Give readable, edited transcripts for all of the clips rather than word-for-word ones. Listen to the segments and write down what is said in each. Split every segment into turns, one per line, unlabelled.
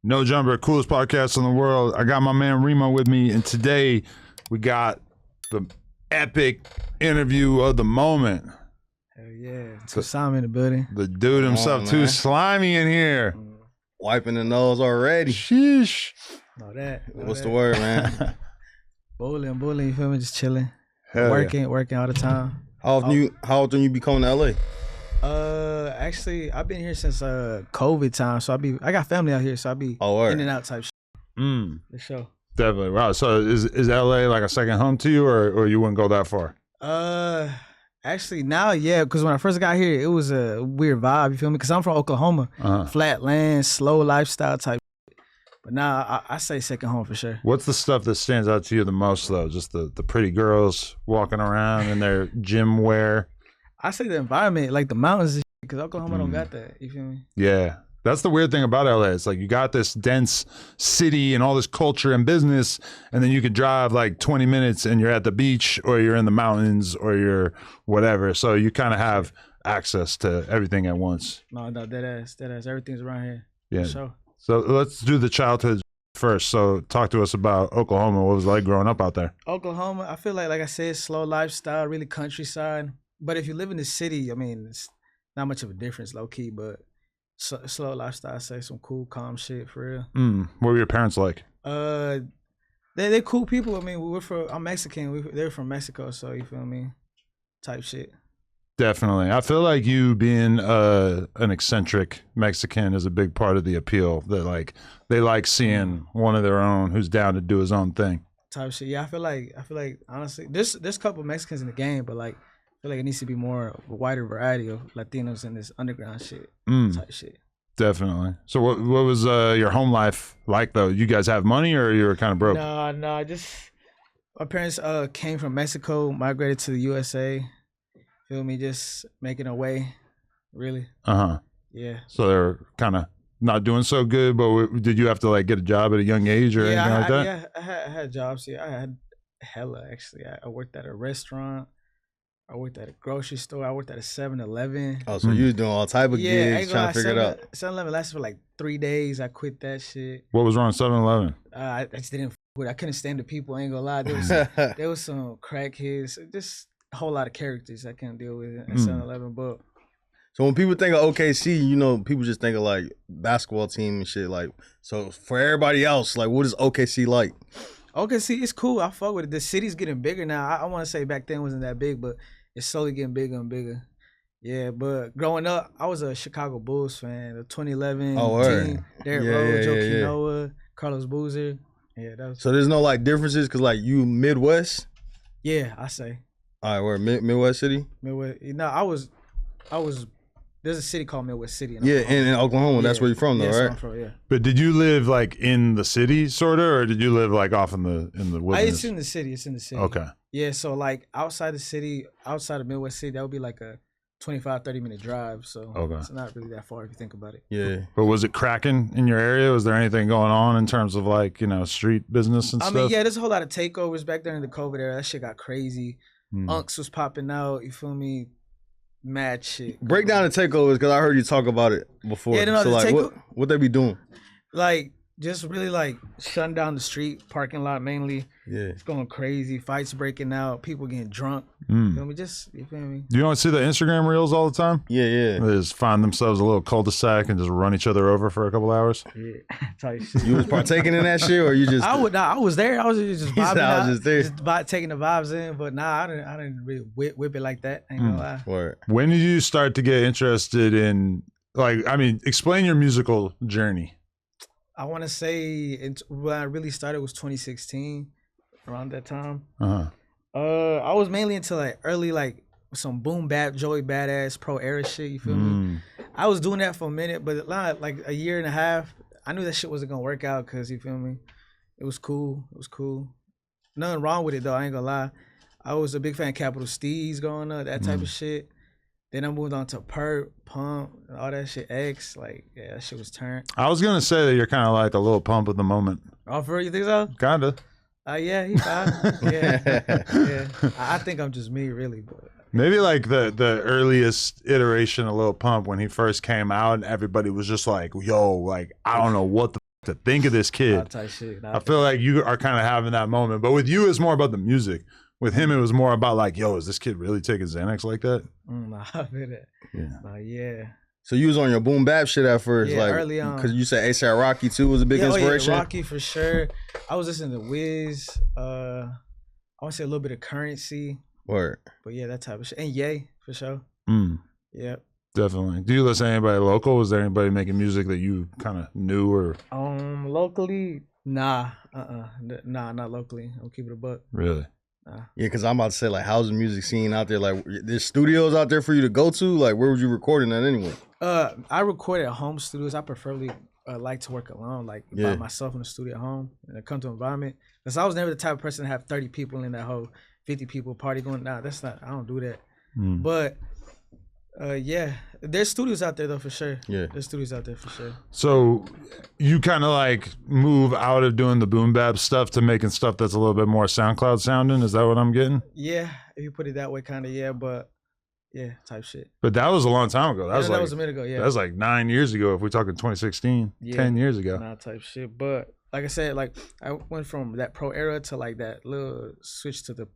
No Jumper, coolest podcast in the world. I got my man Remo with me, and today we got the epic interview of the moment.
Hell yeah, 2Slimey in the building.
The dude himself, 2Slimey in here.
Wiping the nose already.
Sheesh.
Know that.
What's the word, man?
Bowling, you feel me? Just chilling.
Hell
working all the time.
How often you be coming to LA?
Actually, I've been here since COVID time, so I got family out here, so I be in and out type shit. For sure.
Definitely. Wow. So is LA like a second home to you, or you wouldn't go that far?
Actually now, yeah, because when I first got here, it was a weird vibe, you feel me? Because I'm from Oklahoma, flat land, slow lifestyle type. But now I say second home for sure.
What's the stuff that stands out to you the most, though? Just the pretty girls walking around in their gym wear?
I say the environment, like the mountains, because Oklahoma don't got that. You feel me?
Yeah. That's the weird thing about LA. It's like you got this dense city and all this culture and business, and then you could drive like 20 minutes and you're at the beach or you're in the mountains or you're whatever. So you kind of have access to everything at once.
No, dead ass. Everything's around here.
Yeah.
For sure.
So let's do the childhood first. So talk to us about Oklahoma. What was it like growing up out there?
Oklahoma, I feel like I said, slow lifestyle, really countryside. But if you live in the city, I mean, it's not much of a difference, low key, but slow lifestyle, I say some cool, calm shit for real.
What were your parents like?
They're cool people. I mean, I'm Mexican. They're from Mexico, so you feel me? Type shit.
Definitely. I feel like you being an eccentric Mexican is a big part of the appeal. That like they like seeing one of their own who's down to do his own thing.
Type shit. Yeah, I feel like honestly, there's a couple Mexicans in the game, but like I feel like it needs to be more of a wider variety of Latinos in this underground shit type shit.
Definitely. So what was your home life like though? You guys have money or you were kind of broke?
No, just my parents came from Mexico, migrated to the USA. Feel me? Just making a way, really. Yeah.
So they're kind of not doing so good, but did you have to like get a job at a young age or anything like that?
Yeah, I had jobs. Yeah, I had hella actually. I worked at a restaurant. I worked at a grocery store. I worked at a 7-Eleven.
Oh, so you was doing all type of gigs, trying to figure it out.
7-Eleven lasted for like 3 days. I quit that shit.
What was wrong with 7-Eleven?
I just didn't with it. I couldn't stand the people. I ain't gonna lie. There was some crackheads. Just a whole lot of characters I can't deal with at 7-Eleven. But
so when people think of OKC, you know, people just think of like basketball team and shit. Like, so for everybody else, like, what is OKC like?
OKC, it's cool. I fuck with it. The city's getting bigger now. I want to say back then it wasn't that big, but it's slowly getting bigger and bigger. Yeah, but growing up, I was a Chicago Bulls fan. The 2011 team. Derrick Rose, Joe Quinoa, Carlos Boozer. Yeah, that was.
So there's no like differences because like you Midwest.
Yeah, I say.
All right, where Midwest City?
Midwest. No, I was. There's a city called Midwest City. In
in Oklahoma. That's where you're from, though, right?
Where I'm from, yeah.
But did you live like in the city, sort of, or did you live like off in the wilderness?
It's in the city. It's in the city.
Okay.
Yeah, so like outside the city, outside of Midwest City, that would be like a 25-30 minute drive. So it's not really that far if you think about it.
Yeah.
But was it cracking in your area? Was there anything going on in terms of like, street business and stuff?
I mean, yeah, there's a whole lot of takeovers back during the COVID era. That shit got crazy. Unks was popping out. You feel me? Mad shit.
Break down the takeovers because I heard you talk about it before.
Yeah, no,
so like, what they be doing?
Like just really like shutting down the street, parking lot mainly.
Yeah,
it's going crazy. Fights breaking out. People getting drunk. You feel me? You feel me?
You don't see the Instagram reels all the time?
Yeah.
They just find themselves a little cul-de-sac and just run each other over for a couple hours.
Yeah, type shit.
You was partaking in that shit, or you just?
I was there. I was just vibing out.
I was just there,
taking the vibes in. But nah, I didn't really whip it like that. I ain't gonna lie.
Word.
When did you start to get interested in explain your musical journey?
I want to say when I really started was 2016, around that time. I was mainly into like early like some boom bap, Joey Badass, pro era shit. You feel me? I was doing that for a minute, but like a year and a half, I knew that shit wasn't gonna work out because you feel me? It was cool. Nothing wrong with it though. I ain't gonna lie. I was a big fan of Capital Steez growing up, that type of shit. Then I moved on to Perp, Pump, all that shit. X, like, yeah, that shit was turned.
I was gonna say that you're kind of like a little Pump at the moment.
Oh, for real? You think so?
Kinda.
Yeah, he fine. yeah. I think I'm just me, really. But
maybe like the earliest iteration of Lil Pump when he first came out, and everybody was just like, "Yo, like I don't know what the to think of this kid.
Type shit.
I feel like you are kind of having that moment. But with you, it's more about the music. With him, it was more about like, yo, is this kid really taking Xanax like that?
Nah, I feel that.
Yeah.
Yeah.
So you was on your boom bap shit at first,
Yeah,
like
early on.
Because you said ASAP Rocky too was a big inspiration.
Yeah, Rocky for sure. I was listening to Wiz. I want to say a little bit of Currency.
Word.
But yeah, that type of shit. And Ye for sure. Yep.
Definitely. Do you listen to anybody local? Was there anybody making music that you kind of knew or?
Locally, nah. Nah, not locally. I'll keep it a buck.
Really?
Yeah, because I'm about to say, like, how's the music scene out there? Like, there's studios out there for you to go to? Like, where was you recording at anyway?
I record at home studios. I preferably like to work alone, like by myself in the studio at home in a comfortable environment. Because I was never the type of person to have 30 people in that whole 50 people party going. Nah, that's not. I don't do that. But yeah, there's studios out there though for sure. Yeah, there's studios out there for sure.
So you kind of like move out of doing the boom bap stuff to making stuff that's a little bit more SoundCloud sounding. Is that what I'm getting?
Yeah, if you put it that way, kind of. Yeah, but yeah, type shit.
But that was a long time ago. That
was a minute ago. Yeah,
that was like 9 years ago. If we're talking 2016, 10 years ago.
Nah, type shit. But like I said, like I went from that pro era to like that little switch to the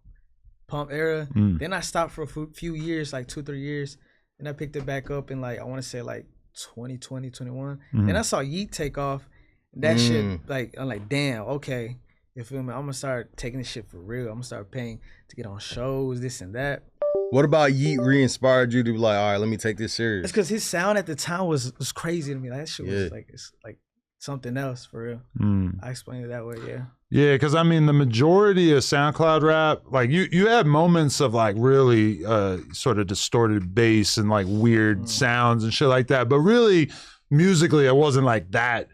pump era. Then I stopped for a few years, like 2-3 years. And I picked it back up in like, I want to say like 2020, 21. And I saw Yeet take off. That shit, like, I'm like, damn, okay. You feel me? I'm going to start taking this shit for real. I'm going to start paying to get on shows, this and that.
What about Yeet re-inspired you to be like, all right, let me take this serious?
It's because his sound at the time was crazy to me. Like, that shit was like, it's like something else for real. I explained it that way, yeah.
Yeah, because I mean, the majority of SoundCloud rap, like you had moments of like really sort of distorted bass and like weird sounds and shit like that. But really, musically, it wasn't like that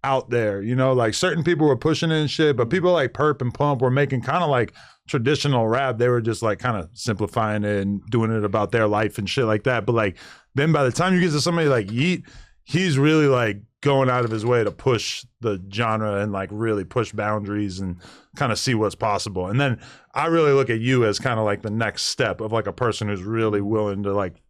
out there. You know, like certain people were pushing it and shit, but people like Perp and Pump were making kind of like traditional rap. They were just like kind of simplifying it and doing it about their life and shit like that. But like then by the time you get to somebody like Yeet, he's really like going out of his way to push the genre and like really push boundaries and kind of see what's possible. And then I really look at you as kind of like the next step of like a person who's really willing to like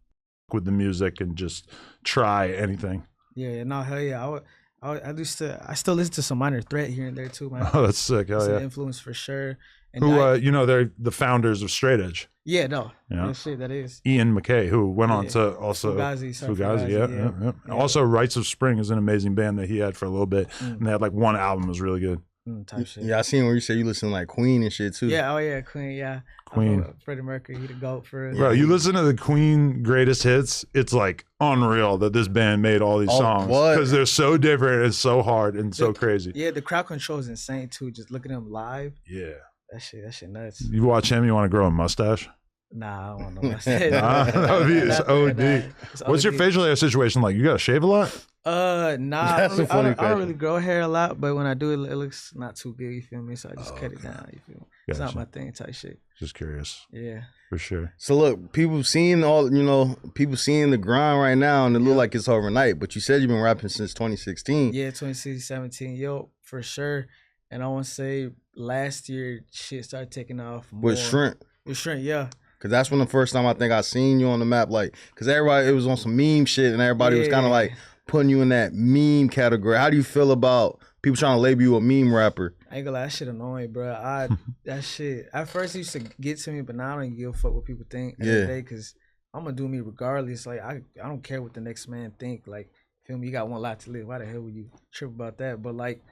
with the music and just try anything.
Yeah, no, hell yeah. I still listen to some Minor Threat here and there too, man.
Oh, that's sick. Hell yeah.
An influence for sure. And
who, you know, they're the founders of Straight Edge.
Yeah, no. Yeah, shit, that is.
Ian McKay, who went on to also
Fugazi,
yeah. Also, Rites of Spring is an amazing band that he had for a little bit. And they had like one album that was really good.
Type shit.
Yeah, I seen where you say you listen to like Queen and shit too.
Yeah, oh yeah, Queen, yeah.
Queen.
Freddie Mercury, he the GOAT for it.
Bro, you listen to the Queen greatest hits, it's like unreal that this band made all these songs. Because they're so different and so hard and so crazy.
Yeah, the crowd control is insane too. Just looking at them live.
Yeah.
That shit nuts.
You watch him, you want to grow a mustache?
Nah, I don't want no mustache.
That would be OD. What's your facial hair situation like? You got to shave a lot?
Nah, I don't really grow hair a lot, but when I do it, it looks not too good, you feel me? So I just cut it down, you feel me? It's not my thing type shit.
Just curious.
Yeah.
For sure.
So look, people seeing the grind right now and it look like it's overnight, but you said you've been rapping since 2016.
Yeah, 2016, 17, yo, for sure. And I want to say last year, shit started taking off more.
With Shrimp?
With Shrimp, yeah.
Cause that's when the first time I think I seen you on the map, like, cause everybody, it was on some meme shit and everybody was kind of like putting you in that meme category. How do you feel about people trying to label you a meme rapper?
I ain't gonna lie, that shit annoying, bro. That shit, at first it used to get to me, but now I don't give a fuck what people think every day, cause I'm gonna do me regardless. Like, I don't care what the next man think. Like, feel me, you got one life to live. Why the hell would you trip about that? But like,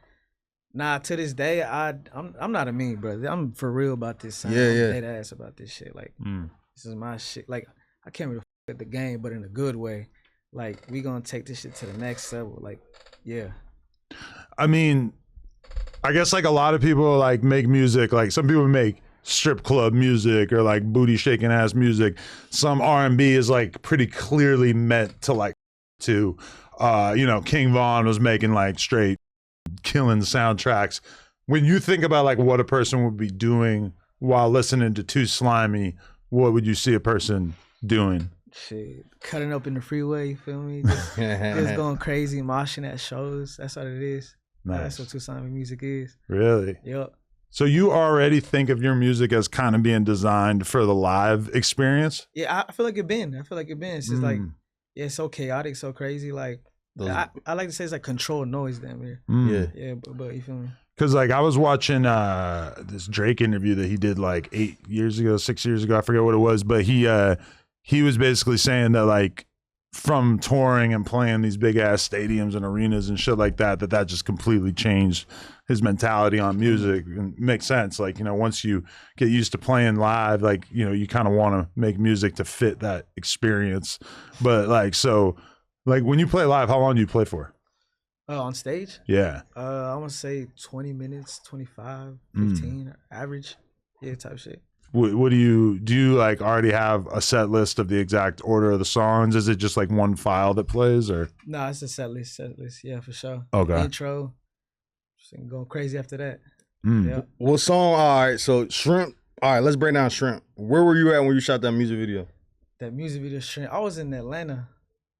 nah, to this day, I'm not a meme, brother. I'm for real about this. Son. I'm dead ass about this shit. Like, this is my shit. Like, I can't really f at the game, but in a good way. Like, we gonna take this shit to the next level. Like, yeah.
I mean, I guess like a lot of people like make music. Like some people make strip club music or like booty shaking ass music. Some R&B is like pretty clearly meant to like to, you know, King Von was making like straight killing soundtracks. When you think about like what a person would be doing while listening to 2Slimey, what would you see a person doing?
Shit, cutting up in the freeway, you feel me? Just going crazy, moshing at shows. That's what it is.
Nice.
That's what 2Slimey music is.
Really?
Yep.
So you already think of your music as kind of being designed for the live experience?
Yeah, I feel like it been. It's just like, yeah, it's so chaotic, so crazy. Like, I like to say it's like controlled noise damn near. Yeah, but you feel me?
Because like I was watching this Drake interview that he did like 6 years ago, I forget what it was, but he was basically saying that like from touring and playing these big ass stadiums and arenas and shit like that just completely changed his mentality on music. And makes sense. Like, you know, once you get used to playing live, like, you know, you kind of want to make music to fit that experience. But like, so like when you play live, how long do you play for?
On stage?
Yeah.
I want to say 20 minutes, 25, 15, average. Yeah, type shit.
What do you like already have a set list of the exact order of the songs? Is it just like one file that plays or?
No, it's a set list. Yeah, for sure.
Okay.
Intro. Just going crazy after that.
Yeah. What song? All right, so Shrimp. All right, let's break down Shrimp. Where were you at when you shot that music video?
That music video, Shrimp. I was in Atlanta.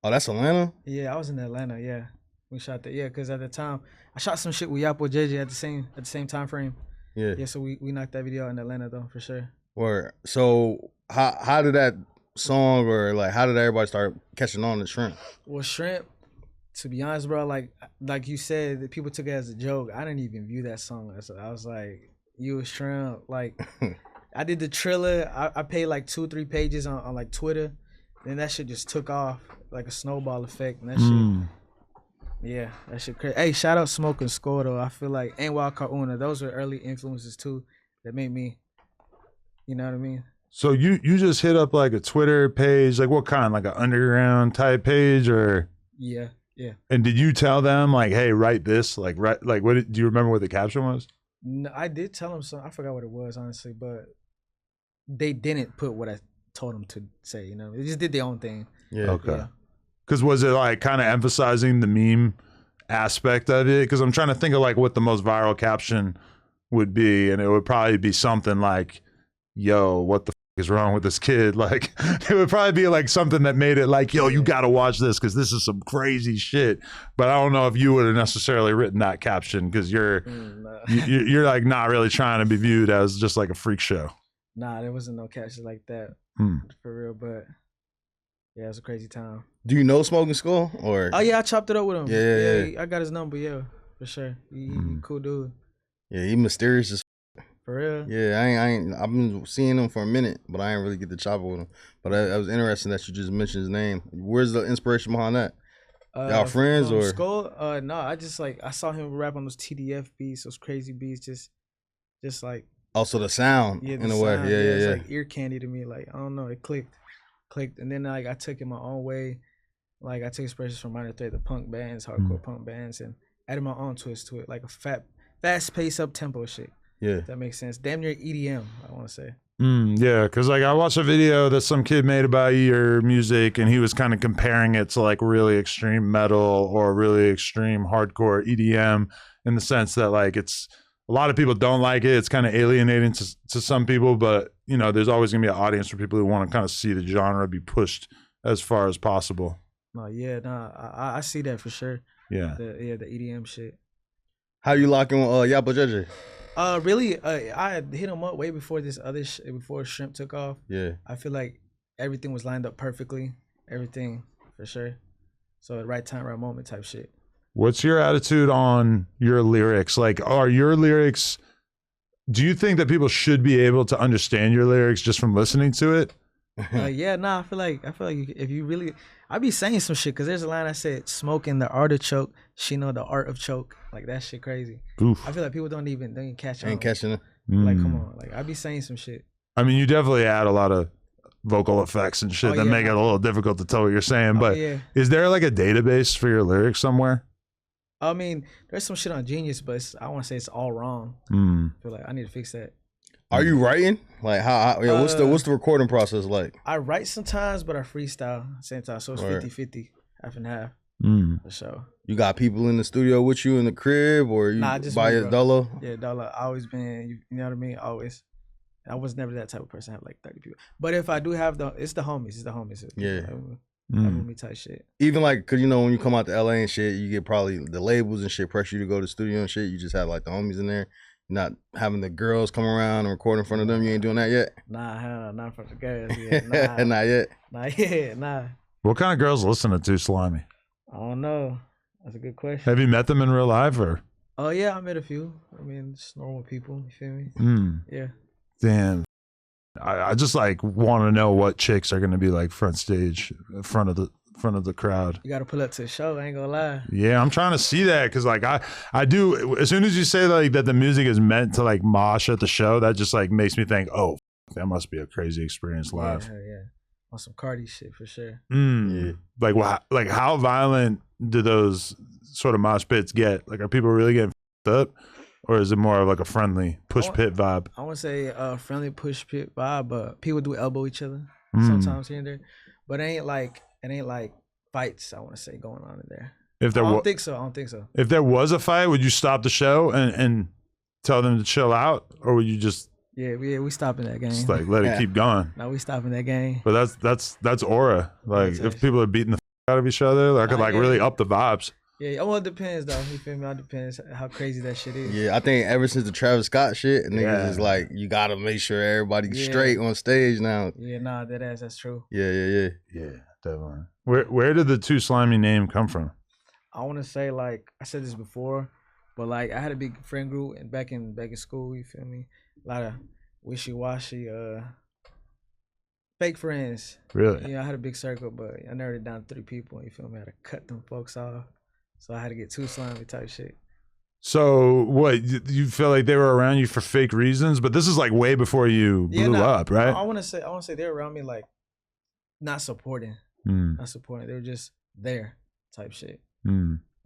Oh, that's Atlanta?
Yeah, I was in Atlanta, yeah. We shot that, yeah, because at the time I shot some shit with Yapo JJ at the same time frame.
Yeah.
Yeah, so we knocked that video out in Atlanta though, for sure.
Word. So how did that song or like how did everybody start catching on to Shrimp?
Well, Shrimp, to be honest, bro, like you said, that people took it as a joke. I didn't even view that song as I was like, you a Shrimp. Like I did the Triller. I paid like 2-3 pages on like Twitter. Then that shit just took off like a snowball effect, and that shit. Yeah, that shit crazy. Hey, shout out Smoke and Score though. I feel like and Wild Una, those were early influences too that made me, you know what I mean?
So you just hit up like a Twitter page, like what kind, like an underground type page or?
Yeah.
And did you tell them like, hey, write this, like what? Do you remember what the caption was?
No, I did tell them something. I forgot what it was honestly, but they didn't put what I told them to say. You know, they just did their own thing.
Yeah.
Okay.
Yeah.
Because was it like kind of emphasizing the meme aspect of it? Because I'm trying to think of like what the most viral caption would be, and it would probably be something like, yo, what the is wrong with this kid? Like it would probably be like something that made it like, yo, you gotta watch this because this is some crazy shit. But I don't know if you would have necessarily written that caption because you're like not really trying to be viewed as just like a freak show.
Nah, there wasn't no caption like that for real. But yeah, it was a crazy time.
Do you know Smoking Skull or?
Oh yeah, I chopped it up with him.
Yeah.
I got his number. Yeah, for sure. He cool dude.
Yeah, he mysterious as.
For real?
Yeah, I ain't. I've been seeing him for a minute, but I ain't really get to chop it with him. But it was interesting that you just mentioned his name. Where's the inspiration behind that? Y'all friends or?
Skull? No, I just like I saw him rap on those TDF beats, those crazy beats, just like.
Also the sound in a way. Yeah.
It's like ear candy to me. Like I don't know, it clicked, and then like I took it my own way. Like I took inspirations from Minor Threat, the punk bands, hardcore punk bands, and added my own twist to it, like a fast pace up tempo shit.
Yeah,
if that makes sense. Damn near EDM, I want to say.
Yeah, because like I watched a video that some kid made about your music, and he was kind of comparing it to like really extreme metal or really extreme hardcore EDM, in the sense that like it's a lot of people don't like it. It's kind of alienating to some people, but you know, there's always gonna be an audience for people who want to kind of see the genre be pushed as far as possible.
I see that for sure.
Yeah,
the EDM shit.
How you locking with Yapo JJ?
Really, I had hit him up way before this other before Shrimp took off.
Yeah,
I feel like everything was lined up perfectly. Everything for sure. So at right time, right moment type shit.
What's your attitude on your lyrics? Like, are your lyrics? Do you think that people should be able to understand your lyrics just from listening to it?
Yeah, nah. I feel like if you really, I be saying some shit because there's a line I said, "Smoking the artichoke, she know the art of choke." Like that shit crazy.
Oof.
I feel like people don't even catch on.
Ain't catching it.
Like, come on. Like I be saying some shit.
I mean, you definitely add a lot of vocal effects and shit that make it a little difficult to tell what you're saying. But is there like a database for your lyrics somewhere?
I mean, there's some shit on Genius, but I want to say it's all wrong. I feel like I need to fix that.
Are you writing? Like how what's the recording process like?
I write sometimes, but I freestyle at the same time. So it's 50-50, half and half. For sure.
You got people in the studio with you in the crib, or you
just
buy a dollar?
Yeah, dollar. I always been, you know what I mean? Always. I was never that type of person. I have like 30 people. But if I do have it's the homies. It's the homies.
Yeah.
Me type shit.
Even like, cause you know when you come out to LA and shit, you get probably the labels and shit pressure you to go to the studio and shit. You just have like the homies in there. You're not having the girls come around and record in front of them. You ain't doing that yet.
Nah, not in front of the girls. Yeah, nah.
Not yet.
Not yet. Nah.
What kind of girls listen to 2Slimey?
I don't know. That's a good question.
Have you met them in real life or?
Oh yeah, I met a few. I mean, just normal people. You feel me? Yeah.
Damn. I just like want to know what chicks are gonna be like front stage, front of the crowd.
You gotta pull up to the show. I ain't gonna lie.
Yeah, I'm trying to see that because like I do. As soon as you say like that the music is meant to like mosh at the show, that just like makes me think, oh, that must be a crazy experience live.
Yeah. On some Cardi shit for sure.
Yeah.
Like how violent do those sort of mosh pits get? Like, are people really getting up, or is it more of like a friendly push pit vibe?
I want to say a friendly push pit vibe, but people do elbow each other sometimes here and there. But it ain't like fights. I want to say going on in there. I don't think so.
If there was a fight, would you stop the show and tell them to chill out, or would you just?
Yeah, we stopping that game.
Just like let it keep going.
No, we stopping that game.
But that's aura. Like if people are beating the out of each other, that could like really up the vibes.
Yeah, well, it depends though. You feel me? It depends how crazy that shit is.
Yeah, I think ever since the Travis Scott shit, niggas is like, you gotta make sure everybody's straight on stage now.
Yeah, nah, that's true.
Yeah,
definitely. Where did the 2Slimey name come from?
I want to say like I said this before, but like I had a big friend group and back in school. You feel me? A lot of wishy-washy, fake friends.
Really?
Yeah, I had a big circle, but I narrowed it down to 3 people. You feel me? I had to cut them folks off. So I had to get 2Slimey type shit.
So what, you feel like they were around you for fake reasons, but this is like way before you blew up, right?
I want to say they were around me like not supporting. Not supporting. They were just there type shit.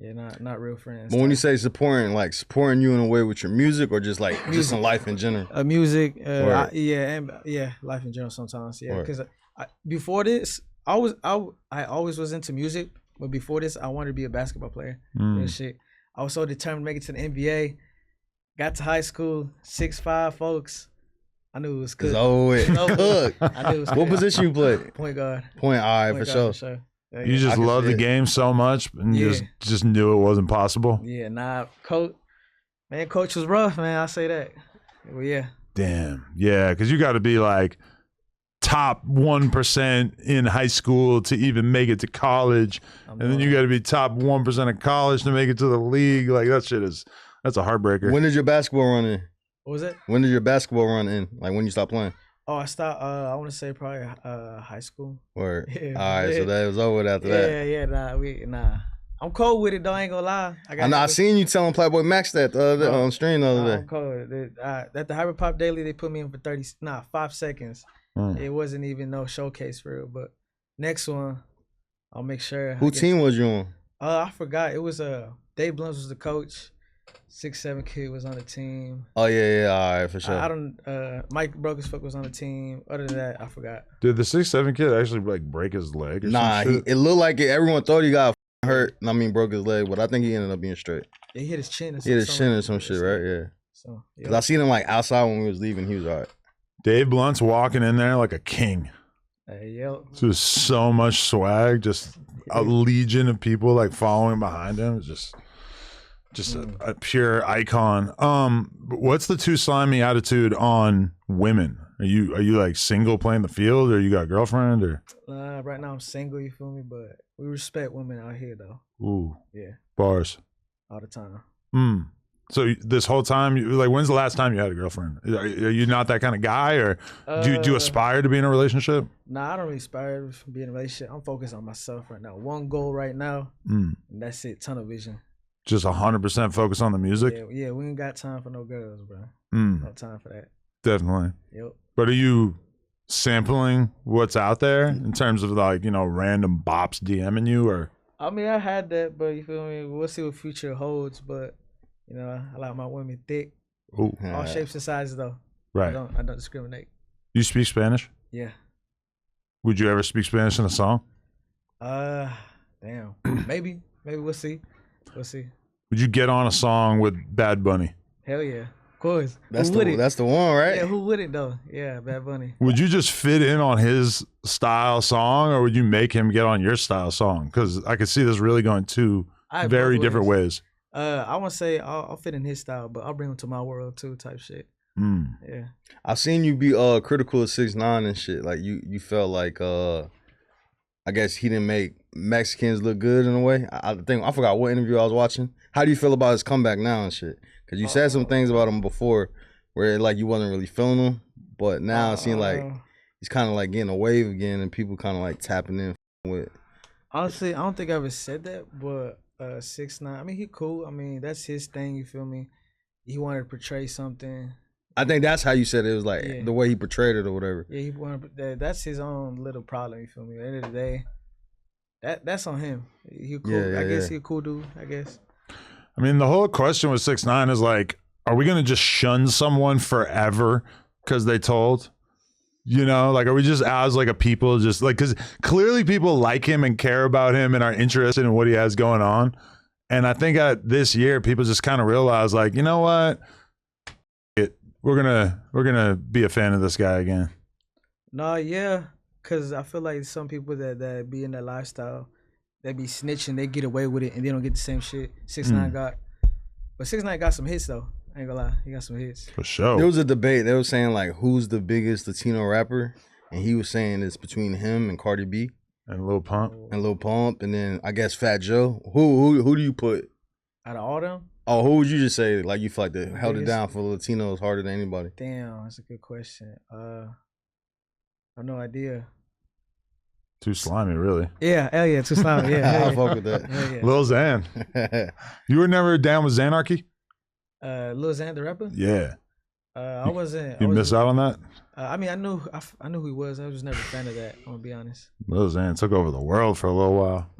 Yeah, not real friends.
But when you say supporting, like supporting you in a way with your music or just like just in life in general?
Music, life in general sometimes. Yeah, because before this, I always was into music, but before this, I wanted to be a basketball player. And shit, I was so determined to make it to the NBA. Got to high school, 6'5" folks. I knew it was cooked.
Cook.
I knew it was
What position you play?
Point guard.
All right, for sure.
Yeah,
you just love the game so much and you just knew it wasn't possible.
Yeah, nah, coach was rough, man. I'll say that. Well, yeah.
Damn. Yeah, because you got to be like top 1% in high school to even make it to college. And then you got to be top 1% of college to make it to the league. Like that's a heartbreaker.
When did your basketball run in?
What was it?
When did your basketball run in? Like when you stopped playing?
Oh, I stopped. I want to say probably high school.
Word. Yeah, all right, so that was over after that.
Yeah. Nah. I'm cold with it though. I ain't gonna lie.
I seen you telling Playboy Max that on stream the other day.
I'm cold. At the Hyper Pop Daily, they put me in for 5 seconds. It wasn't even no showcase for it. But next one, I'll make sure.
Who team was you on?
I forgot. It was Dave Blunts was the coach. 6'7" kid was on the team.
Oh yeah, all right, for sure.
I don't. Mike Broke as fuck was on the team. Other than that, I forgot.
Did the 6'7" kid actually like break his leg? Or
nah, it looked like it. Everyone thought he got hurt. I mean, broke his leg, but I think he ended up being straight.
Yeah, he hit his chin.
He hit his chin or some shit, right? Yeah. So, cause I seen him like outside when we was leaving. He was all right.
Dave Blunt's walking in there like a king. Just so much swag. Just a legion of people like following behind him. Just a pure icon. What's the 2Slimey attitude on women? Are you like single playing the field, or you got a girlfriend, or?
Right now I'm single. You feel me? But we respect women out here though.
Ooh.
Yeah.
Bars.
All the time.
So this whole time, like, when's the last time you had a girlfriend? Are you not that kind of guy, or do you aspire to be in a relationship?
Nah, I don't really aspire to be in a relationship. I'm focused on myself right now. One goal right now, and that's it. Tunnel vision.
Just 100% focus on the music?
Yeah, we ain't got time for no girls, bro. No time for that.
Definitely.
Yep.
But are you sampling what's out there in terms of like, random bops DMing you, or?
I mean, I had that, but you feel me? We'll see what future holds, but I like my women thick.
Ooh.
All shapes and sizes though.
Right.
I don't discriminate.
You speak Spanish?
Yeah.
Would you ever speak Spanish in a song?
Damn. Maybe we'll see.
Would you get on a song with Bad Bunny?
Hell yeah. Of course.
That's the one, right?
Yeah, who wouldn't though? Yeah, Bad Bunny.
Would you just fit in on his style song, or would you make him get on your style song? Because I could see this really going two very different ways.
I want to say I'll fit in his style, but I'll bring him to my world too, type shit. Yeah. I've
seen you be critical of 6ix9ine and shit. Like you felt like I guess he didn't make Mexicans look good in a way. I think I forgot what interview I was watching. How do you feel about his comeback now and shit? Because you said some things about him before where like you wasn't really feeling him, but now it seems like he's kind of like getting a wave again and people kind of like tapping in with.
Honestly, I don't think I ever said that, but 6ix9ine, I mean, he cool. I mean, that's his thing, you feel me? He wanted to portray something.
I think that's how you said it. It was like the way he portrayed it or whatever.
Yeah, he wanted, that's his own little problem, you feel me? At the end of the day, that's on him. He cool. I guess he a cool dude, I guess.
I mean, the whole question with 6ix9ine is like, are we going to just shun someone forever because they told? You know, like, are we just as like a people just like, because clearly people like him and care about him and are interested in what he has going on. And I think this year people just kind of realize like, you know what, we're gonna be a fan of this guy again.
No, yeah, because I feel like some people that be in that lifestyle, they be snitching, they get away with it and they don't get the same shit 6ix9ine got. But 6ix9ine got some hits though. I ain't gonna lie, he got some hits.
For sure.
There was a debate. They were saying like, who's the biggest Latino rapper? And he was saying it's between him and Cardi B.
And Lil Pump.
And then I guess Fat Joe. Who do you put?
Out of all them?
Oh, who would you just say like you feel like they held it down for Latinos harder than anybody?
Damn, that's a good question. I have no idea.
2Slimey, really.
Yeah, hell yeah, 2Slimey. Yeah,
I'll fuck with that.
Yeah.
Lil Xan. You were never down with Xanarchy?
Lil Xan, the rapper?
Yeah.
I wasn't.
You missed out on that?
I mean, I knew who he was. I was never a fan of that. I'm gonna be honest.
Lil Xan took over the world for a little while.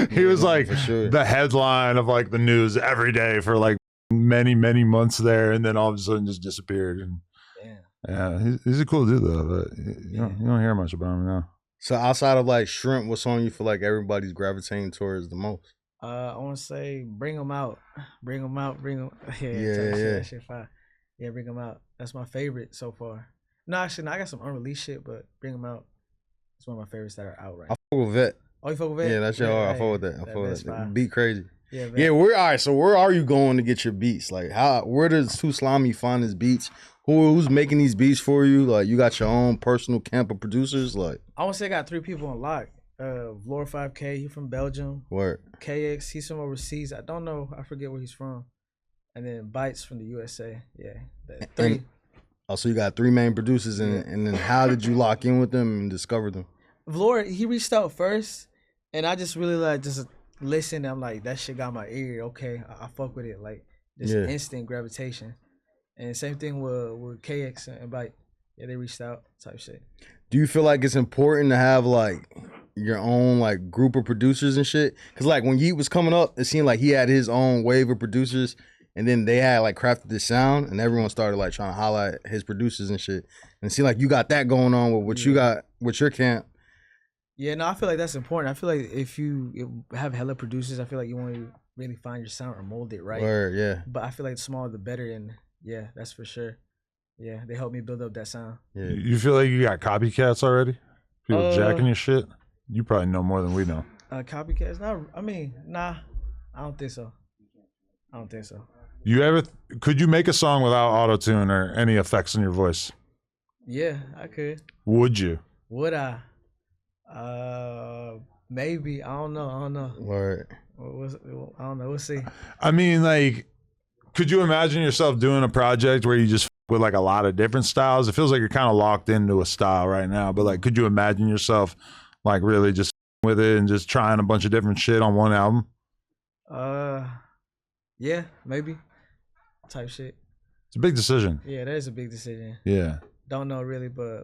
He was like the headline of like the news every day for like many months there, and then all of a sudden just disappeared. And yeah, he's a cool dude though, but you don't hear much about him now.
So outside of like Shrimp, what song you feel like everybody's gravitating towards the most?
I want to say Bring 'Em Out. Bring 'Em Out.
Yeah.
That shit fire. Yeah, Bring 'Em Out. That's my favorite so far. No, actually, I got some unreleased shit, but Bring 'Em Out. It's one of my favorites that are out right now.
I fuck with Vet.
Oh, you fuck with Vet?
Yeah, that's your I fuck with that. I fuck with that. Beat crazy.
Yeah,
Vet. Yeah, all right. So where are you going to get your beats? Like, where does 2Slimey find his beats? Who's making these beats for you? Like, you got your own personal camp of producers? Like,
I want to say I got 3 people on lock. Vlor 5K, he from Belgium.
Word.
KX, he's from overseas. I don't know. I forget where he's from. And then Bites from the USA. Yeah, 3.
So you got 3 main producers, and then how did you lock in with them and discover them?
Vlor, he reached out first, and I just really like just listened. I'm like, that shit got my ear. Okay, I fuck with it. Like just instant gravitation. And same thing with KX and Bite. Yeah, they reached out type shit.
Do you feel like it's important to have like your own like group of producers and shit? Cause like when Yeet was coming up, it seemed like he had his own wave of producers, and then they had like crafted this sound, and everyone started like trying to highlight his producers and shit. And it seemed like you got that going on with what you got with your camp.
Yeah, no, I feel like that's important. I feel like if you have hella producers, I feel like you want to really find your sound or mold it right.
Word, yeah.
But I feel like the smaller the better, and yeah, that's for sure. Yeah, they helped me build up that sound.
Yeah. You feel like you got copycats already? People jacking your shit? You probably know more than we know.
Copycats? Nah. I don't think so.
Could you make a song without auto-tune or any effects in your voice?
Yeah, I could.
Would you?
Would I? Maybe. I don't know.
Word.
I don't know. We'll see.
I mean, like, could you imagine yourself doing a project where you just with like a lot of different styles? It feels like you're kind of locked into a style right now, but like, could you imagine yourself like really just with it and just trying a bunch of different shit on one album?
Yeah, maybe. Type shit.
It's a big decision.
Yeah, that is a big decision.
Yeah.
Don't know really, but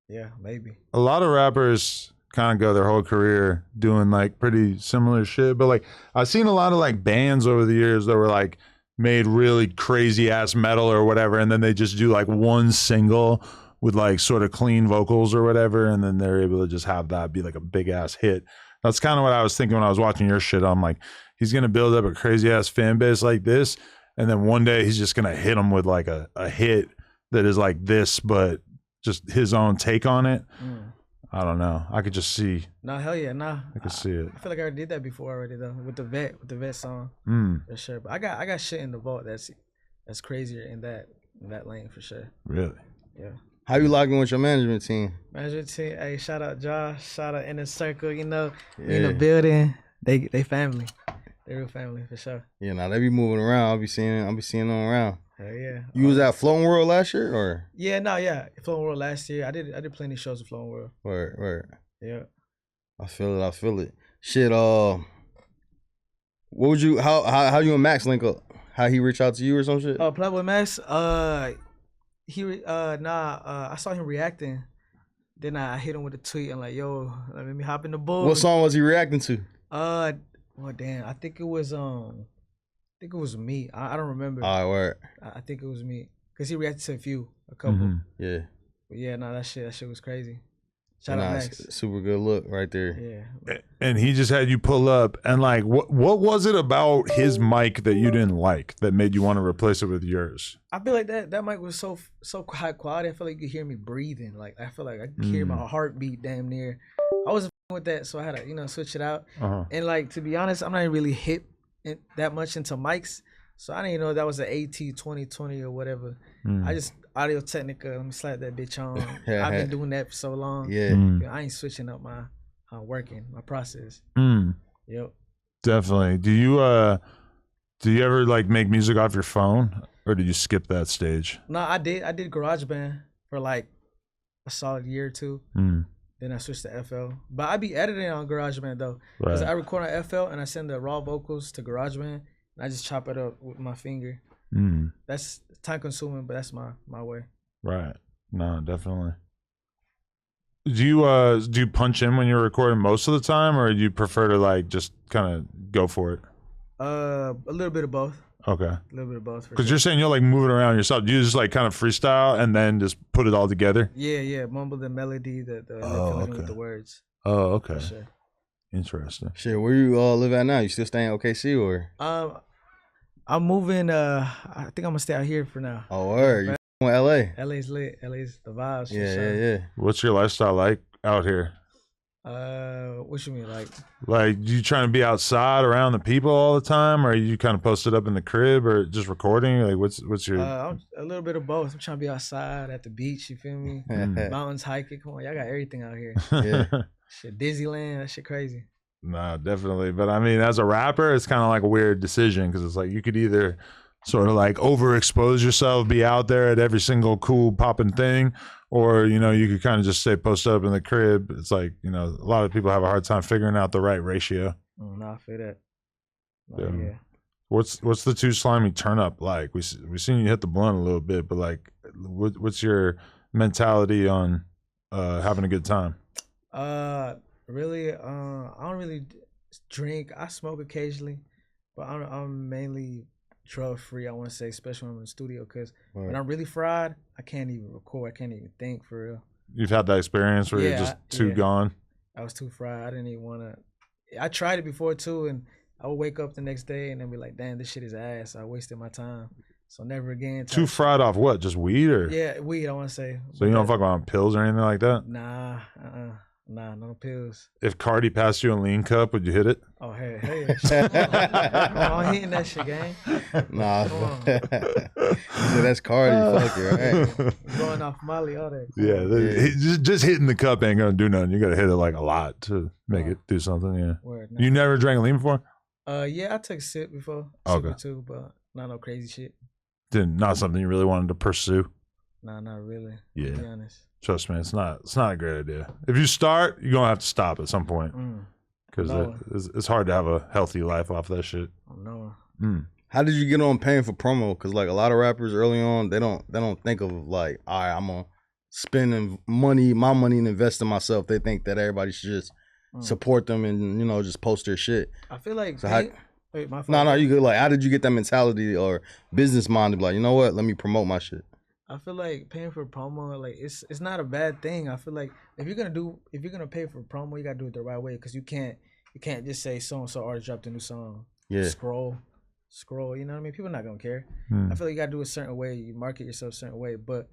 yeah, maybe.
A lot of rappers kind of go their whole career doing like pretty similar shit, but like I've seen a lot of like bands over the years that were like made really crazy ass metal or whatever, and then they just do like one single with like sort of clean vocals or whatever, and then they're able to just have that be like a big ass hit. That's kind of what I was thinking when I was watching your shit. I'm like, he's gonna build up a crazy ass fan base like this, and then one day he's just gonna hit them with like a hit that is like this, but just his own take on it. I don't know. I could just see.
No, hell yeah, nah.
I could see it.
I feel like I already did that before already though, with the vet song. For sure. But I got shit in the vault that's crazier in that lane for sure.
Really?
Yeah.
How you locking with your management team?
Management team, hey, shout out Josh, shout out Inner Circle, you know, we in
Yeah.
the building. They family. They real family for sure.
Yeah, now they be moving around. I'll be seeing them around.
Hell yeah.
You was at Floating World last year, or?
Yeah. Floating World last year. I did plenty of shows at Floating World.
Word.
Yeah.
I feel it. Shit. What would you? How you and Max link up? How he reach out to you or some shit?
Oh, Playboy Max. I saw him reacting. Then I hit him with a tweet and like, yo, let me hop in the boat.
What song was he reacting to?
Well, damn, I think it was me. I don't remember.
All right, word.
I think it was me, cause he reacted to a couple.
Yeah.
But yeah, that shit was crazy. Shout out Max.
Super good look right there.
Yeah.
And he just had you pull up, and like, what was it about his mic that you didn't like that made you want to replace it with yours?
I feel like that mic was so high quality. I feel like you could hear me breathing. Like I feel like I could hear my heartbeat damn near. I wasn't with that, so I had to switch it out. And like, to be honest, I'm not even really hip that much into mics, so I didn't even know that was an AT 2020 or whatever. I just Audio Technica. Let me slap that bitch on. I've been doing that for so long.
Yeah.
I ain't switching up my my process. Yep.
Definitely. Do you ever like make music off your phone, or did you skip that stage?
No, I did GarageBand for like a solid year or two. Then I switched to FL. But I be editing on GarageBand though. Because I record on FL and I send the raw vocals to GarageBand and I just chop it up with my finger. That's time consuming, but that's my way. Right.
No, definitely. Do you punch in when you're recording most of the time, or do you prefer to like just kind of go for it?
A little bit of both.
Okay.
A little bit of both.
Because you're saying you'll like move it around yourself. Do you just like kind of freestyle and then just put it all together?
Yeah. Mumble the melody, the feeling with the words.
Oh, okay.
For sure.
Interesting.
Shit, where you live at now? You still staying in OKC or?
I'm moving. I think I'm gonna stay out here for now.
Oh, word. You in LA?
LA's lit. LA's the vibes.
Yeah.
What's your lifestyle like out here?
What you mean, like?
Like, you trying to be outside around the people all the time, or are you kind of posted up in the crib, or just recording? Like, what's your?
I'm a little bit of both. I'm trying to be outside at the beach. You feel me? Mountains, hiking. Come on, y'all got everything out here.
Yeah.
Shit, Disneyland. That shit crazy.
Nah, definitely. But I mean, as a rapper, it's kind of like a weird decision because it's like you could either sort of like overexpose yourself, be out there at every single cool popping thing, or you could kind of just stay posted up in the crib. It's like a lot of people have a hard time figuring out the right ratio.
Nah, I feel that.
Yeah. What's the 2Slimey turn up like? We seen you hit the blunt a little bit, but like, what's your mentality on having a good time?
Really, I don't really drink. I smoke occasionally, but I'm mainly drug free. I want to say, especially when I'm in the studio, because when I'm really fried, I can't even record. I can't even think for real.
You've had that experience where you're just too gone?
I was too fried. I didn't even want to. I tried it before too, and I would wake up the next day and then be like, damn, this shit is ass. I wasted my time. So never again.
Too fried off what? Just weed or?
Yeah, weed, I want to say.
So you don't fuck on pills or anything like that?
Nah, Nah, no pills.
If Cardi passed you a lean cup, would you hit it?
Oh, hey. I'm hitting that shit, gang.
Nah. That's Cardi. Fuck it, right?
Going off Molly, all that.
Yeah. Just hitting the cup ain't going to do nothing. You got to hit it like a lot to make it do something, yeah.
Word,
You never drank lean before?
Yeah, I took a sip before.
Okay.
Sip or two, but not no crazy shit.
Not something you really wanted to pursue?
Nah, not really.
Yeah.
To be honest.
Trust me, it's not a great idea. If you start, you're gonna have to stop at some point because it's hard to have a healthy life off that shit.
No.
How did you get on paying for promo? Because like a lot of rappers early on, they don't think of like, all right, I'm gonna spend my money and invest in myself. They think that everybody should just support them and just post their shit.
I feel like.
So
wait, my fault.
No, you good. Like, how did you get that mentality or business mind to be like, you know what? Let me promote my shit.
I feel like paying for promo, like it's not a bad thing. I feel like if you're gonna pay for promo, you gotta do it the right way, because you can't just say so and so already dropped a new song.
Yeah.
Scroll, you know what I mean? People are not gonna care. I feel like you gotta do it a certain way. You market yourself a certain way, but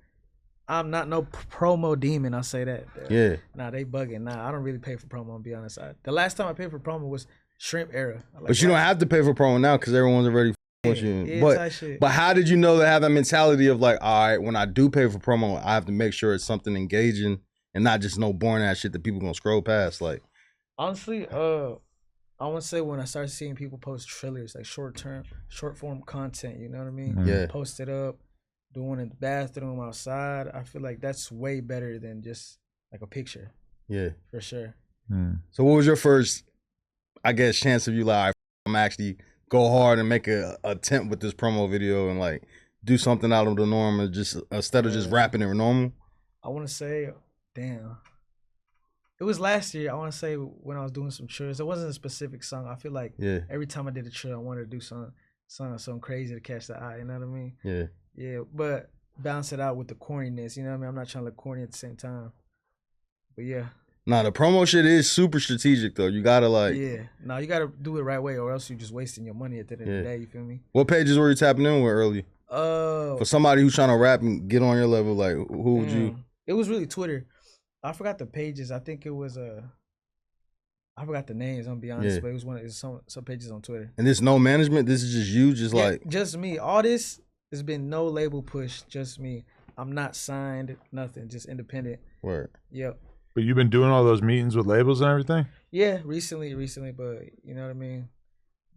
I'm not no promo demon. I'll say that.
Yeah.
Nah, they bugging. Nah, I don't really pay for promo. To be honest, the last time I paid for promo was Shrimp era.
But you don't have to pay for promo now because everyone's already with you.
Yeah, type shit.
But how did you know to have that mentality of like, all right, when I do pay for promo, I have to make sure it's something engaging and not just no boring ass shit that people gonna scroll past? Like,
honestly, I want to say when I started seeing people post trailers, like short form content, you know what I mean?
Yeah.
Post it up, doing it in the bathroom, outside. I feel like that's way better than just like a picture.
Yeah.
For sure.
So what was your first, I guess, chance of you like, I'm actually go hard and make a attempt with this promo video and like do something out of the norm and just instead of just rapping it normal?
I want to say, damn. It was last year. I want to say when I was doing some chores. It wasn't a specific song. I feel like every time I did a chore, I wanted to do something crazy to catch the eye. You know what I mean?
Yeah.
Yeah, but balance it out with the corniness. You know what I mean? I'm not trying to look corny at the same time. But yeah.
Nah, the promo shit is super strategic though. You gotta like.
Yeah. No, you gotta do it right way, or else you're just wasting your money at the end of the day. You feel me?
What pages were you tapping in with early? For somebody who's trying to rap and get on your level, like who would you?
It was really Twitter. I forgot the pages. I think it was I forgot the names. I'm gonna be honest, but it was some pages on Twitter.
And there's no management. This is just you, like
just me. All this has been no label push. Just me. I'm not signed. Nothing. Just independent.
Word.
Yep.
But you've been doing all those meetings with labels and everything?
Yeah, recently, but you know what I mean?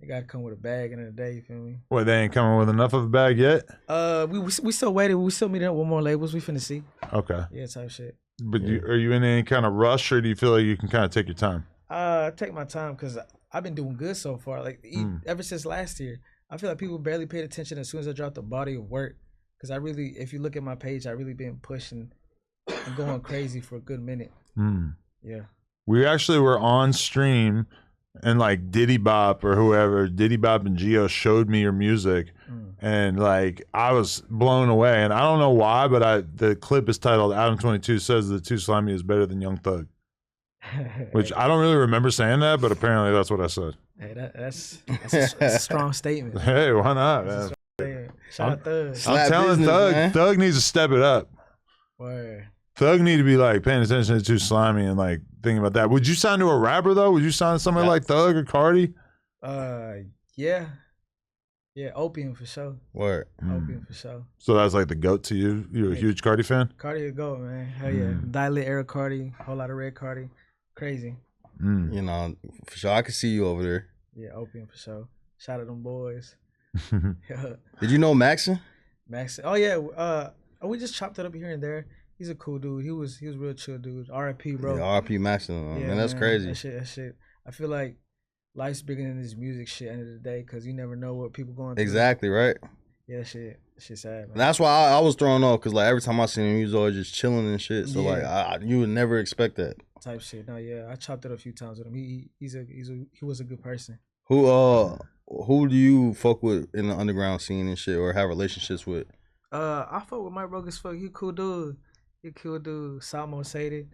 They gotta come with a bag in the day, you feel me?
Well, they ain't coming with enough of a bag yet?
We still waiting. We still meeting up with more labels. We finna see.
Okay.
Yeah, type shit.
But are you in any kind of rush, or do you feel like you can kind of take your time?
I take my time because I've been doing good so far. Like ever since last year, I feel like people barely paid attention as soon as I dropped the body of work. Because I really, if you look at my page, I really been pushing and going crazy for a good minute. Yeah. We
actually were on stream, and like Diddy Bop or whoever, Diddy Bop and Gio showed me your music, and like I was blown away. And I don't know why, but the clip is titled "Adam 22 says that 2Slimey is better than Young Thug," which I don't really remember saying that, but apparently that's what I said.
Hey, that's a strong statement.
Hey, why not, man?
Shout out Thug.
I'm telling Thug, Thug needs to step it up.
Word.
Thug need to be like paying attention to 2Slimey and like thinking about that. Would you sign to a rapper though? Would you sign to somebody like Thug or Cardi?
Yeah, Opium for sure.
Word.
Opium for sure.
So that's like the GOAT to you. You're a huge Cardi fan?
Cardi a GOAT, man. Hell yeah. Dilate era Cardi, whole lot of red Cardi. Crazy.
You know, for sure. I could see you over there.
Yeah, Opium for sure. Shout out them boys.
Did you know Maxon?
Maxon. Oh yeah. We just chopped it up here and there. He's a cool dude. He was real chill dude. R.I.P. bro.
Yeah, R.I.P. Maxon. Man, that's crazy.
That shit. I feel like life's bigger than this music shit end of the day because you never know what people going through.
Exactly, right?
Yeah, shit's sad, man.
And that's why I was thrown off because like every time I seen him, he was always just chilling and shit. So like you would never expect that
type shit. No, yeah, I chopped it a few times with him. He was a good person.
Who do you fuck with in the underground scene and shit, or have relationships with?
I fuck with Mike Broke as fuck. He a cool dude. Salmo Saded.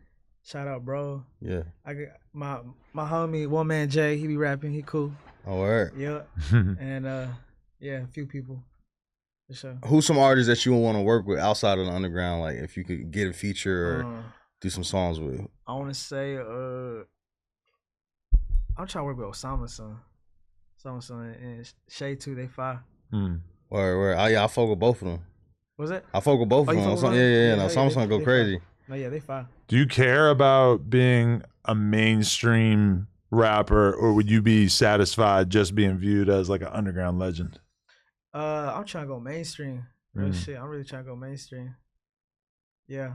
Shout out, bro.
Yeah.
I got my homie, One Man Jay. He be rapping. He cool.
Oh, word.
Yeah. And a few people. For sure.
Who's some artists that you would want to work with outside of the underground? Like if you could get a feature or do some songs with.
I want to say I'm trying to work with Osama Son and Shay too. They fire.
Word. I fuck with both of them.
Was it?
I fuck with both of them. Yeah. No, Osama go crazy.
No, yeah, they fire.
Do you care about being a mainstream rapper, or would you be satisfied just being viewed as like an underground legend?
I'm trying to go mainstream. Real shit. I'm really trying to go mainstream. Yeah.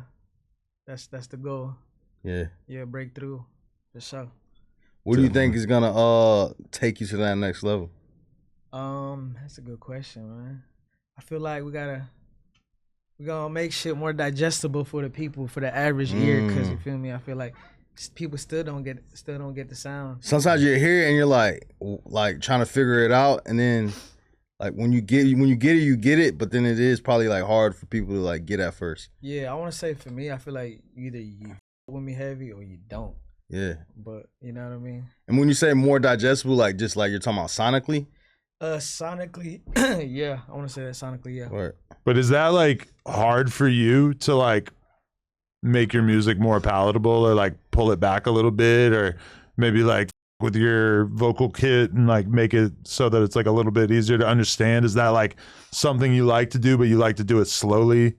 That's the goal.
Yeah.
Yeah, breakthrough. For sure.
What do you think is gonna take you to that next level?
That's a good question, man. I feel like we're gonna make shit more digestible for the people, for the average ear, because you feel me? I feel like people still don't get the sound.
Sometimes you hear it and you're like trying to figure it out, and then like when you get it, you get it, but then it is probably like hard for people to like get at first.
Yeah, I want to say for me, I feel like either you with me heavy or you don't.
Yeah.
But you know what I mean?
And when you say more digestible, like just like you're talking about sonically?
Sonically, yeah. I want to say that sonically, yeah.
Right.
But is that like hard for you to like make your music more palatable, or like pull it back a little bit, or maybe like with your vocal kit and like make it so that it's like a little bit easier to understand? Is that like something you like to do, but you like to do it slowly?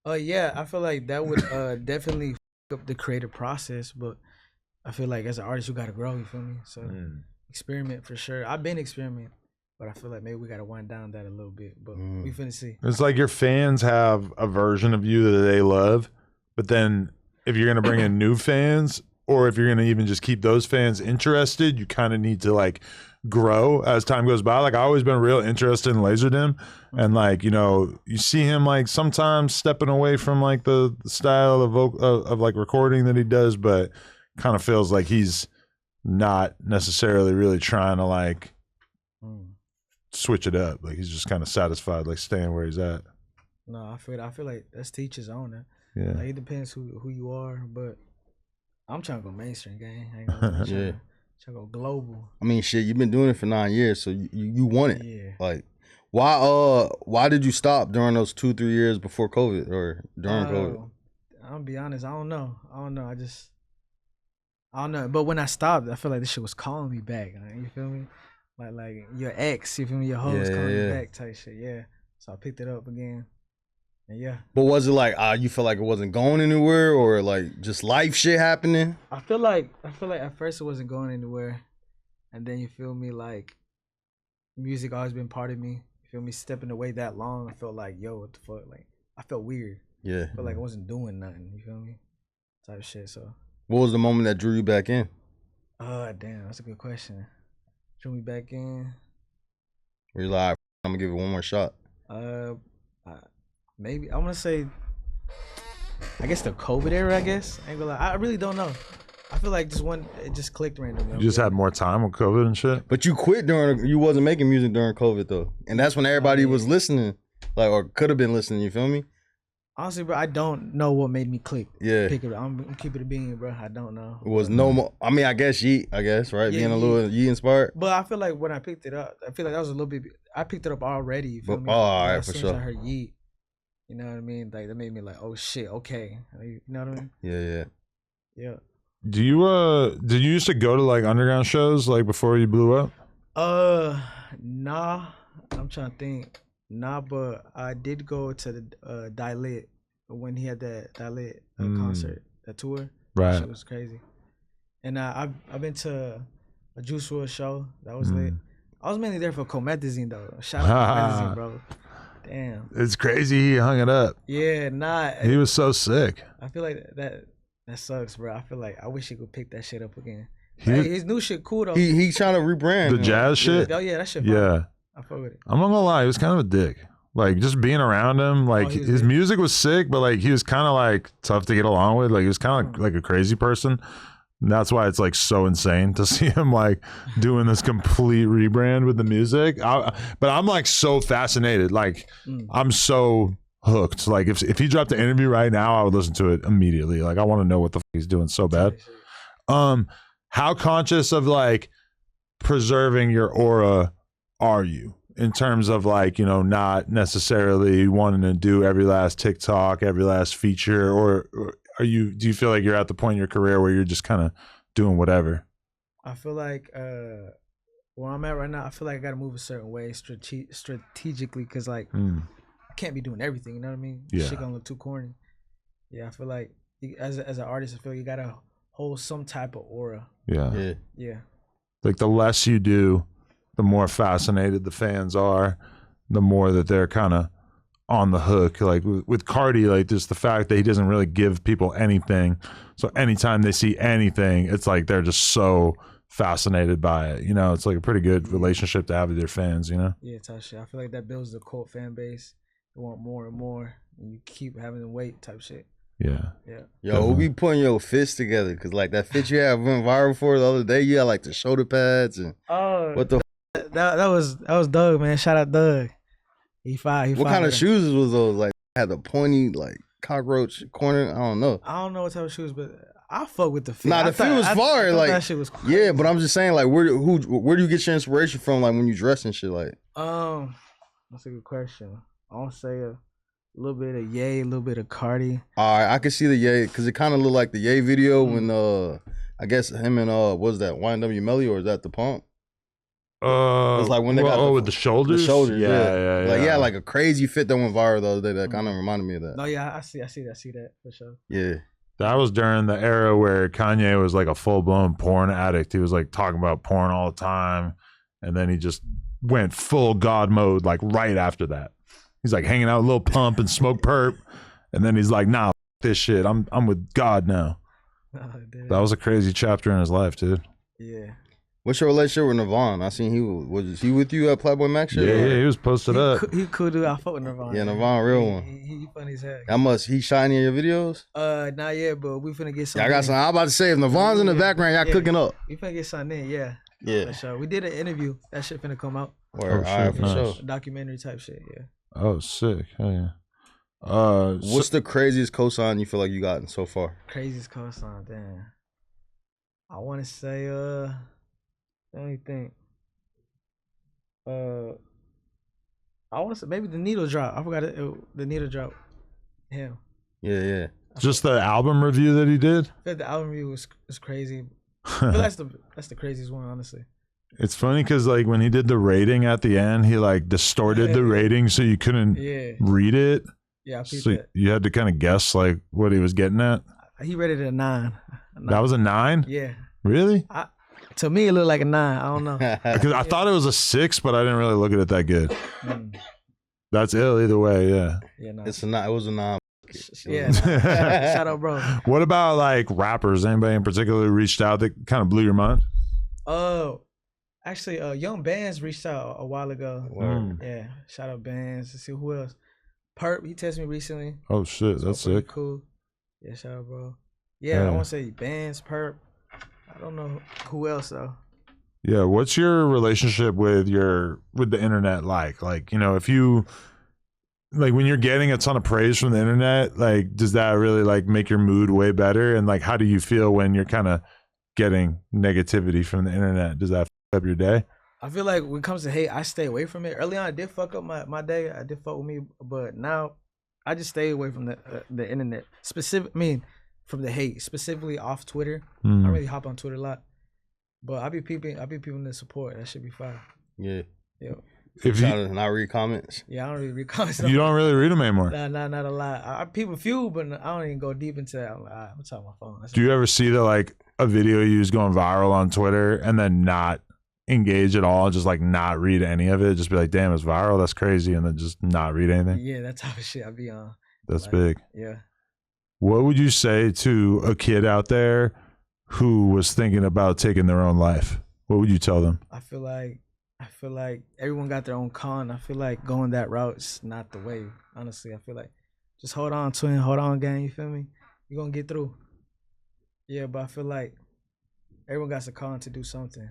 Yeah, I feel like that would definitely f up the creative process, but I feel like as an artist you gotta grow, you feel me? So experiment for sure. I've been experimenting, but I feel like maybe we gotta wind down that a little bit. But we finna see.
It's like your fans have a version of you that they love, but then if you're gonna bring in new fans, or if you're gonna even just keep those fans interested, you kind of need to like grow as time goes by. Like I always been real interested in Laserdem, and like, you know, you see him like sometimes stepping away from like the style of like recording that he does, but kind of feels like he's not necessarily really trying to like switch it up. Like he's just kind of satisfied like staying where he's at.
No, I feel like that's to each his own.
Yeah,
like, it depends who you are, but I'm trying to go mainstream, gang. I ain't gonna trying to go global.
I mean, shit, you've been doing it for 9 years, so you want it. Yeah. Like, why did you stop during those 2-3 years before COVID or during COVID?
I'm gonna be honest, I don't know. I don't know. But when I stopped, I feel like this shit was calling me back. You feel me? Like your ex, you feel me? Your hoe was calling me back type shit. Yeah. So I picked it up again. And yeah.
But was it like you felt like it wasn't going anywhere, or like just life shit happening?
I feel like at first it wasn't going anywhere, and then you feel me, like music always been part of me. You feel me? Stepping away that long, I felt like, yo, what the fuck? Like I felt weird.
Yeah.
I felt like I wasn't doing nothing. You feel me? Type of shit. So.
What was the moment that drew you back in?
Damn, that's a good question. Drew me back in.
Were you like, I'm gonna give it one more shot?
Maybe I want to say, I guess the COVID era. I guess I ain't gonna lie. I really don't know. I feel like it just clicked randomly.
You just had more time with COVID and shit.
But you quit you wasn't making music during COVID though, and that's when everybody was listening, like, or could have been listening. You feel me?
Honestly, bro, I don't know what made me click.
Yeah,
pick it up. I'm keeping it being, bro. I don't know.
It was no more. I mean, I guess Yeet. Right, being a little Yeet inspired.
But I feel like when I picked it up, I feel like that was a little bit. I picked it up already. You feel me?
Oh, all right,
as
for
soon
sure.
As I heard Yeet, you know what I mean? Like that made me like, oh shit, okay. You know what I mean? Yeah.
Do you did you used to go to like underground shows like before you blew up?
Nah. I'm trying to think. Nah, but I did go to the Dilate when he had that Dilate concert, that tour.
Right.
That shit was crazy. And I've been to a Juice WRLD show. That was lit. I was mainly there for Comethazine though. Shout out to Comethazine, bro. Damn.
It's crazy he hung it up.
Yeah,
He was so sick.
I feel like that sucks, bro. I feel like I wish he could pick that shit up again. His new shit cool though.
He's trying to rebrand
the jazz shit.
Oh yeah, that shit.
Yeah,
I fuck with it.
I'm not gonna lie, he was kind of a dick. Like just being around him, like his music was sick, but like he was kind of like tough to get along with. Like he was kind of like a crazy person. And that's why it's like so insane to see him like doing this complete rebrand with the music. But I'm like so fascinated. Like I'm so hooked. Like if he dropped an interview right now, I would listen to it immediately. Like I want to know what the fuck he's doing so bad. How conscious of like preserving your aura are you in terms of like, you know, not necessarily wanting to do every last TikTok, every last feature, or do you feel like you're at the point in your career where you're just kind of doing whatever?
I feel like where I'm at right now, I feel like I got to move a certain way strategically, because like I can't be doing everything, you know what I mean?
Yeah.
Shit gonna look too corny. Yeah, I feel like as an artist, I feel you gotta hold some type of aura.
Yeah.
Yeah.
Like the less you do, the more fascinated the fans are, the more that they're kind of on the hook. Like with Cardi, like just the fact that he doesn't really give people anything. So anytime they see anything, it's like they're just so fascinated by it. You know, it's like a pretty good relationship to have with your fans, you know?
Yeah, type shit. I feel like that builds the cult fan base. They want more and more, and you keep having to wait type shit.
Yeah.
Yo, we'll be putting your fits together, because like that fit you had went viral for the other day. You had like the shoulder pads and what the
that was Doug, man. Shout out Doug. He fired.
What kind of shoes was those? Like had the pointy like cockroach corner. I don't know
what type of shoes, but I fuck with the fit.
Nah, the fit was fire. Like
that shit was crazy.
Yeah, but I'm just saying, like, where do you get your inspiration from? Like when you dress and shit, like.
That's a good question. I don't say A little bit of Ye, a little bit of Cardi.
All right, I can see the Ye because it kind of looked like the Ye video when I guess him and what was that YNW Melly or is that the Pump? It's like when they got
with the shoulders.
The shoulders,
yeah.
Like like a crazy fit that went viral the other day. That kind of reminded me of that.
No, yeah, I see that for sure.
Yeah.
That was during the era where Kanye was like a full-blown porn addict. He was like talking about porn all the time. And then he just went full God mode like right after that. He's like hanging out with Lil Pump and Smoke Perp. And then he's like, nah, f this shit. I'm with God now.
Oh,
that was a crazy chapter in his life, dude.
Yeah.
What's your relationship with Nirvana? I seen was he with you at Playboy Max?
Yeah, he was posted up.
He cool dude. I fuck with Nirvana.
Yeah, Nirvana, real one.
He funny as heck.
He shiny in your videos?
Not yet, but we finna get some.
Yeah, I got some. I'm about to say if Nirvana's in the background, y'all cooking up.
We finna get something in, yeah.
Yeah.
For sure. We did an interview. That shit finna come out.
All right, for sure.
A documentary type shit, yeah.
Oh, sick. Hell yeah.
What's the craziest cosign you feel like you gotten so far?
Craziest cosign, damn. I want to say, let me think. I want to say maybe the needle drop. I forgot the needle drop. Him.
Yeah.
Just the album review that he did?
I feel the album review was crazy. I feel that's the craziest one, honestly.
It's funny because like when he did the rating at the end, he like distorted the rating so you couldn't read it.
Yeah, I
so you had to kind of guess like what he was getting at.
He rated it a 9.
That was a 9?
Yeah.
Really?
To me, it looked like a 9. I don't know.
Because I thought it was a 6, but I didn't really look at it that good. That's ill either way, yeah.
Yeah, no.
It was a 9.
Yeah. Shout out, bro.
What about like rappers? Anybody in particular reached out that kind of blew your mind?
Actually, Young Bands reached out a while ago. Yeah. Shout out Bands. Let's see who else. Perp, he texted me recently.
Oh shit, that's sick.
Cool. Yeah, shout out, bro. Yeah, I want to say Bands, Perp. I don't know who else though.
Yeah, what's your relationship with the internet like? Like, you know, if you like when you're getting a ton of praise from the internet, like does that really like make your mood way better? And like how do you feel when you're kind of getting negativity from the internet? Does that f up your day?
I feel like when it comes to hate, I stay away from it. Early on, I did fuck up my day. I did fuck with me, but now I just stay away from the internet. From the hate, specifically off Twitter. I really hop on Twitter a lot, but I be peeping the support. That should be fine.
Yeah.
If
you not read comments.
Yeah, I don't really read comments.
You don't really read them anymore.
Nah, not a lot. I peep a few, but I don't even go deep into that. I'm like, I'm talking my phone.
Do you ever see like a video you use going viral on Twitter and then not engage at all, just like not read any of it, just be like, damn, it's viral, that's crazy, and then just not read anything?
Yeah, that type of shit I be on.
That's big.
Yeah.
What would you say to a kid out there who was thinking about taking their own life? What would you tell them?
I feel like everyone got their own con. I feel like going that route's not the way. Honestly, I feel like just hold on, twin, hold on, gang. You feel me? You're gonna get through. Yeah, but I feel like everyone got a con to do something.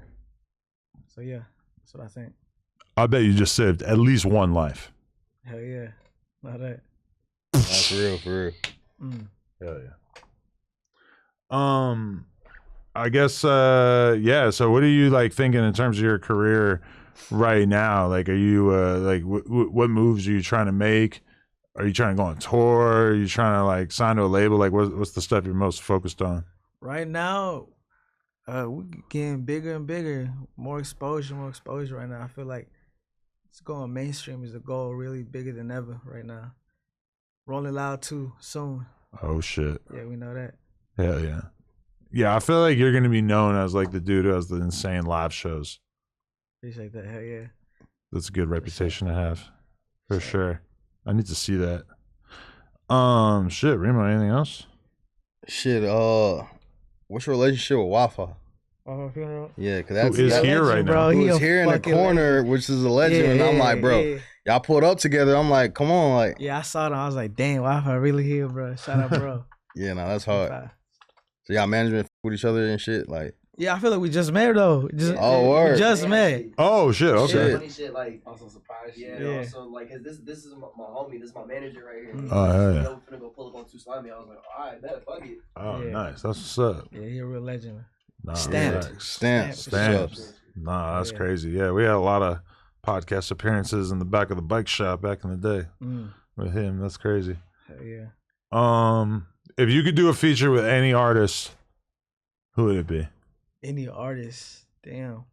So yeah, that's what I think.
I bet you just saved at least one life.
Hell yeah, not that.
That's for real.
Hell yeah. I guess yeah. So what are you like thinking in terms of your career right now? Like, are you like what moves are you trying to make? Are you trying to go on tour? Are you trying to like sign to a label? Like, what's the stuff you're most focused on?
Right now, we're getting bigger and bigger. More exposure right now. I feel like it's going mainstream is the goal, really bigger than ever right now. Rolling Loud too soon.
Oh shit.
Yeah, we know that.
Hell yeah. Yeah, I feel like you're gonna be known as like the dude who has the insane live shows.
Appreciate that. Hell yeah.
That's a good reputation to have. For sure. I need to see that. Shit, Remo, anything else?
Shit, what's your relationship with Wi-Fi? Yeah, because that's
here right now.
He was here in the corner, legend. Which is a legend, and I'm like, bro, y'all pulled up together. I'm like, come on, like.
Yeah, I saw them. I was like, damn, Wi-Fi really here, bro. Shout out, bro.
Yeah, no, that's hard. So y'all management with each other and shit, like.
Yeah, I feel like we just met though.
Word.
We just met.
Oh shit, okay.
Funny shit, like also surprised. Yeah. Also like, cause this is my homie. This is my manager right here.
Oh hell yeah.
I'm finna go pull up on 2Slimey. I was like, all right, bet, fuck it.
Oh nice, that's what's up.
Yeah, he a real legend.
Nah,
Stamps.
Nah, that's crazy. Yeah, we had a lot of podcast appearances in the back of the bike shop back in the day. with him. That's crazy.
Hell yeah.
If you could do a feature with any artist, who would it be?
Any artist, damn,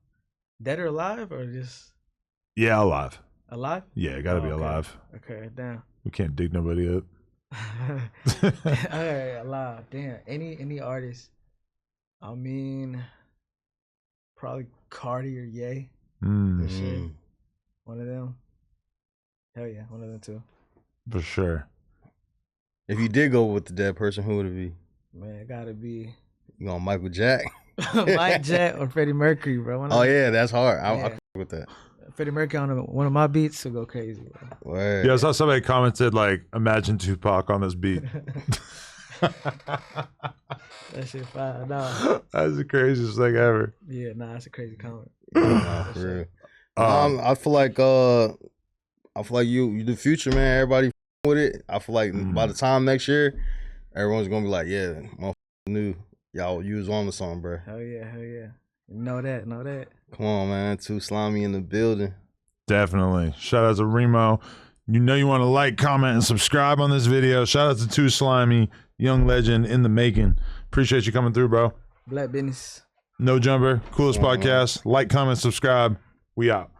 dead or alive or just
Yeah, alive.
alive?
Yeah, it gotta be
okay.
alive.
Okay, damn.
We can't dig nobody up.
All right, alive. Damn. Any artist. I mean, probably Cardi or Ye. For sure. One of them. Hell yeah, one of them too.
For sure.
If you did go with the dead person, who would it be?
Man, it gotta be
You going Michael Jack?
Mike Jet or Freddie Mercury, bro.
Oh yeah, that's hard. I
Yeah.
fuck with that.
Freddie Mercury on one of my beats will go crazy, bro.
Word.
Yeah, I saw somebody commented like, "Imagine Tupac on this beat."
That shit fire. Nah.
That's the craziest thing ever.
Yeah, nah, that's a crazy comment.
Nah, for real. I feel like you the future, man. Everybody with it. I feel like by the time next year, everyone's gonna be like, yeah, motherfucker knew y'all you was on the song, bro.
Hell yeah, hell yeah. Know that.
Come on, man. 2Slimey in the building.
Definitely. Shout out to Remo. You know you want to like, comment, and subscribe on this video. Shout out to 2Slimey, young legend in the making. Appreciate you coming through, bro.
Black business.
No Jumper, coolest podcast. Like, comment, subscribe. We out.